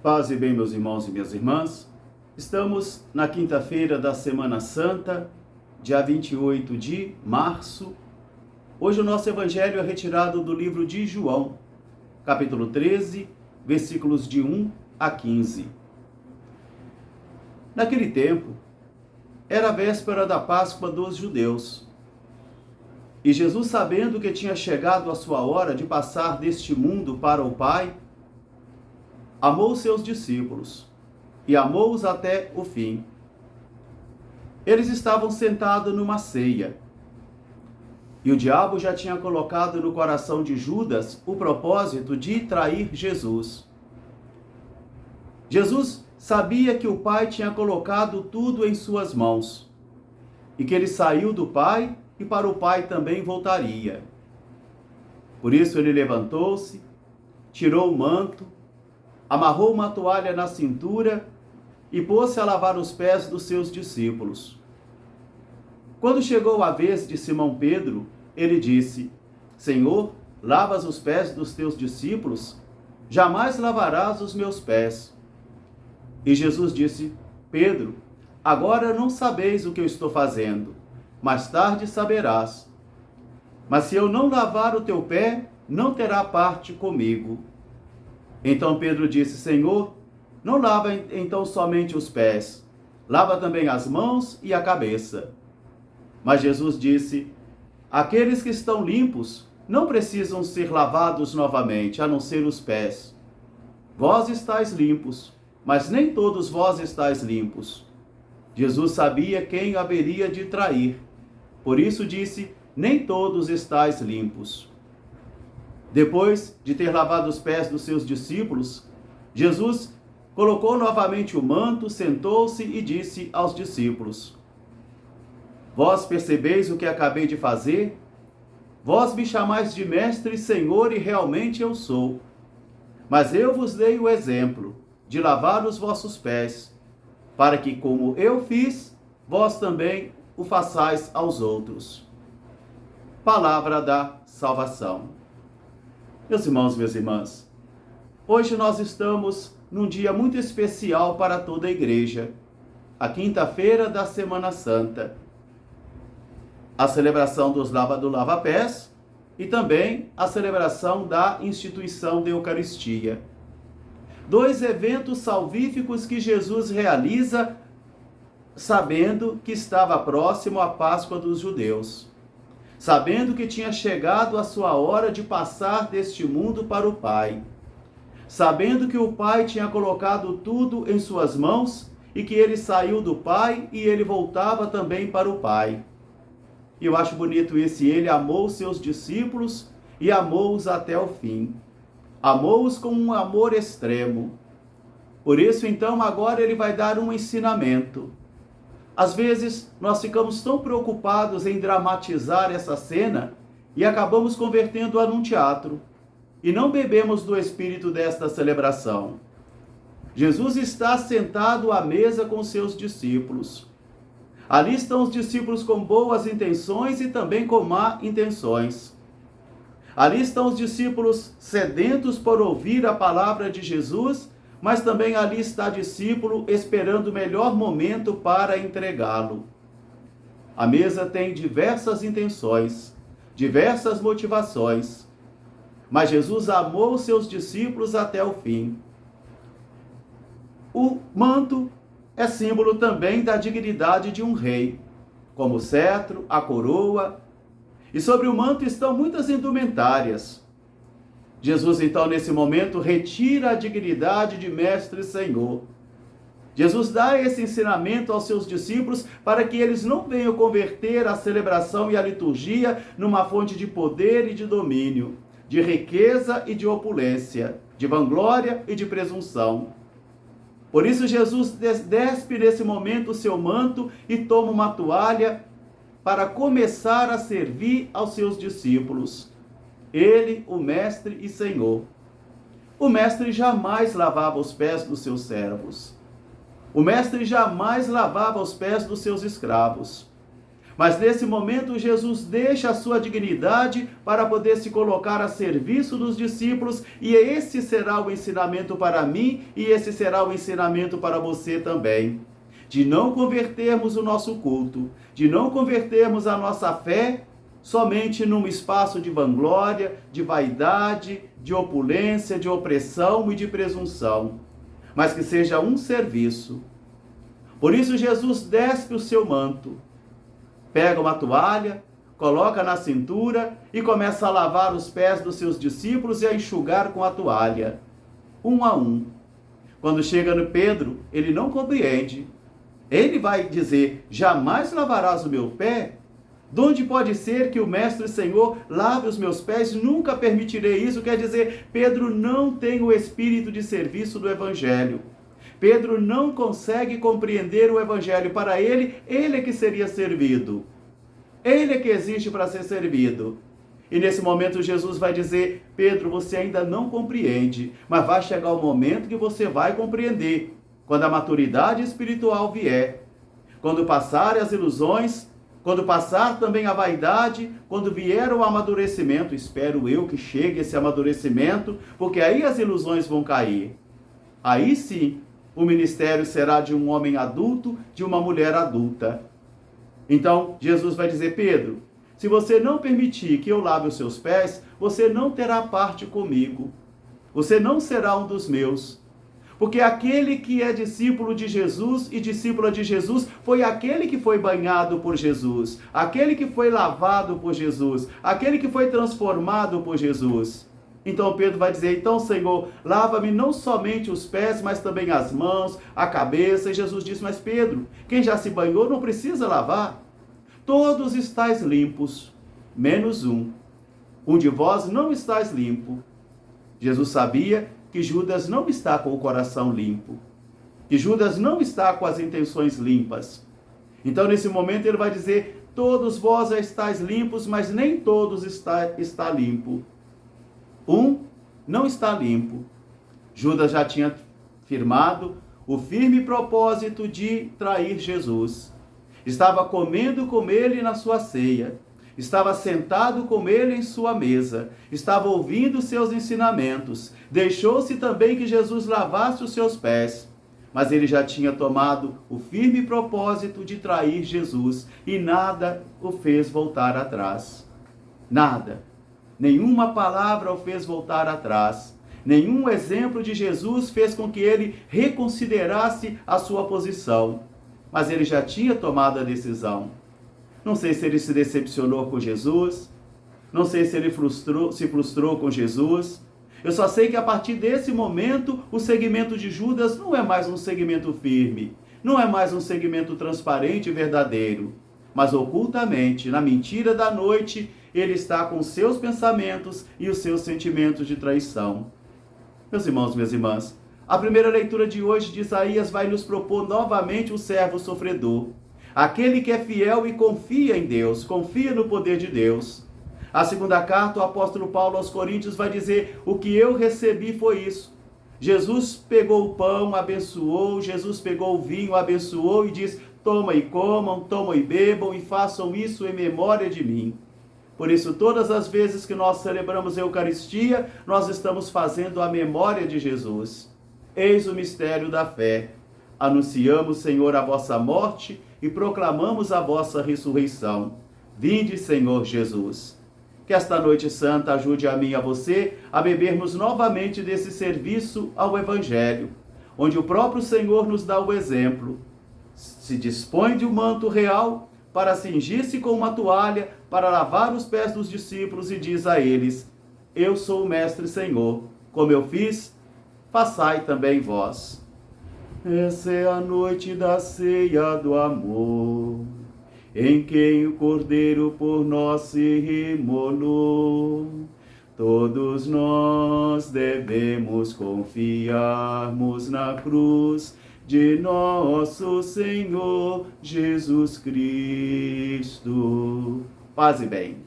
Paz e bem, meus irmãos e minhas irmãs. Estamos na quinta-feira da Semana Santa, dia 28 de março. Hoje o nosso evangelho é retirado do livro de João, capítulo 13, versículos de 1 a 15. Naquele tempo, era a véspera da Páscoa dos judeus. E Jesus, sabendo que tinha chegado a sua hora de passar deste mundo para o Pai, amou seus discípulos e amou-os até o fim. Eles estavam sentados numa ceia, e o diabo já tinha colocado no coração de Judas o propósito de trair Jesus. Jesus sabia que o Pai tinha colocado tudo em suas mãos, e que ele saiu do Pai e para o Pai também voltaria. Por isso ele levantou-se, tirou o manto, amarrou uma toalha na cintura e pôs-se a lavar os pés dos seus discípulos. Quando chegou a vez de Simão Pedro, ele disse: Senhor, lavas os pés dos teus discípulos? Jamais lavarás os meus pés. E Jesus disse: Pedro, agora não sabeis o que eu estou fazendo, mais tarde saberás. Mas se eu não lavar o teu pé, não terá parte comigo. Então Pedro disse: Senhor, não lava então somente os pés, lava também as mãos e a cabeça. Mas Jesus disse: aqueles que estão limpos não precisam ser lavados novamente, a não ser os pés. Vós estáis limpos, mas nem todos vós estáis limpos. Jesus sabia quem haveria de trair, por isso disse: nem todos estáis limpos. Depois de ter lavado os pés dos seus discípulos, Jesus colocou novamente o manto, sentou-se e disse aos discípulos: Vós percebeis o que acabei de fazer? Vós me chamais de mestre e senhor, e realmente eu sou. Mas eu vos dei o exemplo de lavar os vossos pés, para que, como eu fiz, vós também o façais aos outros. Palavra da salvação. Meus irmãos, minhas irmãs, hoje nós estamos num dia muito especial para toda a igreja, a quinta-feira da Semana Santa, a celebração do lava-pés e também a celebração da instituição da Eucaristia. Dois eventos salvíficos que Jesus realiza sabendo que estava próximo a Páscoa dos judeus, sabendo que tinha chegado a sua hora de passar deste mundo para o Pai, sabendo que o Pai tinha colocado tudo em suas mãos e que ele saiu do Pai e ele voltava também para o Pai. E eu acho bonito isso, ele amou seus discípulos e amou-os até o fim. Amou-os com um amor extremo. Por isso, então, agora ele vai dar um ensinamento. Às vezes, nós ficamos tão preocupados em dramatizar essa cena e acabamos convertendo-a num teatro. E não bebemos do espírito desta celebração. Jesus está sentado à mesa com seus discípulos. Ali estão os discípulos com boas intenções e também com má intenções. Ali estão os discípulos sedentos por ouvir a palavra de Jesus, mas também ali está discípulo esperando o melhor momento para entregá-lo. A mesa tem diversas intenções, diversas motivações, mas Jesus amou seus discípulos até o fim. O manto é símbolo também da dignidade de um rei, como o cetro, a coroa, e sobre o manto estão muitas indumentárias. Jesus, então, nesse momento, retira a dignidade de mestre e senhor. Jesus dá esse ensinamento aos seus discípulos para que eles não venham converter a celebração e a liturgia numa fonte de poder e de domínio, de riqueza e de opulência, de vanglória e de presunção. Por isso, Jesus despe nesse momento o seu manto e toma uma toalha para começar a servir aos seus discípulos. Ele, o mestre e senhor. O mestre jamais lavava os pés dos seus servos. O mestre jamais lavava os pés dos seus escravos. Mas nesse momento Jesus deixa a sua dignidade para poder se colocar a serviço dos discípulos, e esse será o ensinamento para mim e esse será o ensinamento para você também. De não convertermos o nosso culto, de não convertermos a nossa fé somente num espaço de vanglória, de vaidade, de opulência, de opressão e de presunção, mas que seja um serviço. Por isso Jesus despe o seu manto, pega uma toalha, coloca na cintura e começa a lavar os pés dos seus discípulos e a enxugar com a toalha, um a um. Quando chega no Pedro, ele não compreende. Ele vai dizer: jamais lavarás o meu pé? De onde pode ser que o Mestre Senhor lave os meus pés? Nunca permitirei isso. Quer dizer, Pedro não tem o espírito de serviço do Evangelho. Pedro não consegue compreender o Evangelho. Para ele, ele é que seria servido. Ele é que existe para ser servido. E nesse momento Jesus vai dizer: Pedro, você ainda não compreende, mas vai chegar o momento que você vai compreender. Quando a maturidade espiritual vier, quando passarem as ilusões, quando passar também a vaidade, quando vier o amadurecimento, espero eu que chegue esse amadurecimento, porque aí as ilusões vão cair. Aí sim, o ministério será de um homem adulto, de uma mulher adulta. Então, Jesus vai dizer: Pedro, se você não permitir que eu lave os seus pés, você não terá parte comigo. Você não será um dos meus. Porque aquele que é discípulo de Jesus e discípula de Jesus foi aquele que foi banhado por Jesus, aquele que foi lavado por Jesus, aquele que foi transformado por Jesus. Então Pedro vai dizer: então, Senhor, lava-me não somente os pés, mas também as mãos, a cabeça. E Jesus disse: mas Pedro, quem já se banhou não precisa lavar. Todos estáis limpos, menos um. Um de vós não estáis limpo. Jesus sabia que Judas não está com o coração limpo, que Judas não está com as intenções limpas. Então, nesse momento, ele vai dizer: todos vós já estáis limpos, mas nem todos está limpo. Um não está limpo. Judas já tinha firmado o firme propósito de trair Jesus. Estava comendo com ele na sua ceia. Estava sentado com ele em sua mesa, estava ouvindo seus ensinamentos, deixou-se também que Jesus lavasse os seus pés, mas ele já tinha tomado o firme propósito de trair Jesus e nada o fez voltar atrás. Nada, nenhuma palavra o fez voltar atrás, nenhum exemplo de Jesus fez com que ele reconsiderasse a sua posição, mas ele já tinha tomado a decisão. Não sei se ele se decepcionou com Jesus, não sei se ele se frustrou com Jesus. Eu só sei que a partir desse momento, o segmento de Judas não é mais um segmento firme, não é mais um segmento transparente e verdadeiro, mas ocultamente, na mentira da noite, ele está com seus pensamentos e os seus sentimentos de traição. Meus irmãos, minhas irmãs, a primeira leitura de hoje de Isaías vai nos propor novamente o servo sofredor. Aquele que é fiel e confia em Deus, confia no poder de Deus. A segunda carta, o apóstolo Paulo aos Coríntios vai dizer: o que eu recebi foi isso. Jesus pegou o pão, abençoou, Jesus pegou o vinho, abençoou e diz: toma e comam, tomam e bebam e façam isso em memória de mim. Por isso, todas as vezes que nós celebramos a Eucaristia, nós estamos fazendo a memória de Jesus. Eis o mistério da fé. Anunciamos, Senhor, a vossa morte e proclamamos a vossa ressurreição. Vinde, Senhor Jesus. Que esta noite santa ajude a mim e a você a bebermos novamente desse serviço ao Evangelho, onde o próprio Senhor nos dá o exemplo. Se dispõe de um manto real para cingir-se com uma toalha, para lavar os pés dos discípulos e diz a eles: eu sou o Mestre Senhor, como eu fiz, façai também vós. Essa é a noite da ceia do amor, em quem o Cordeiro por nós se imolou. Todos nós devemos confiarmos na cruz de nosso Senhor Jesus Cristo. Paz e bem.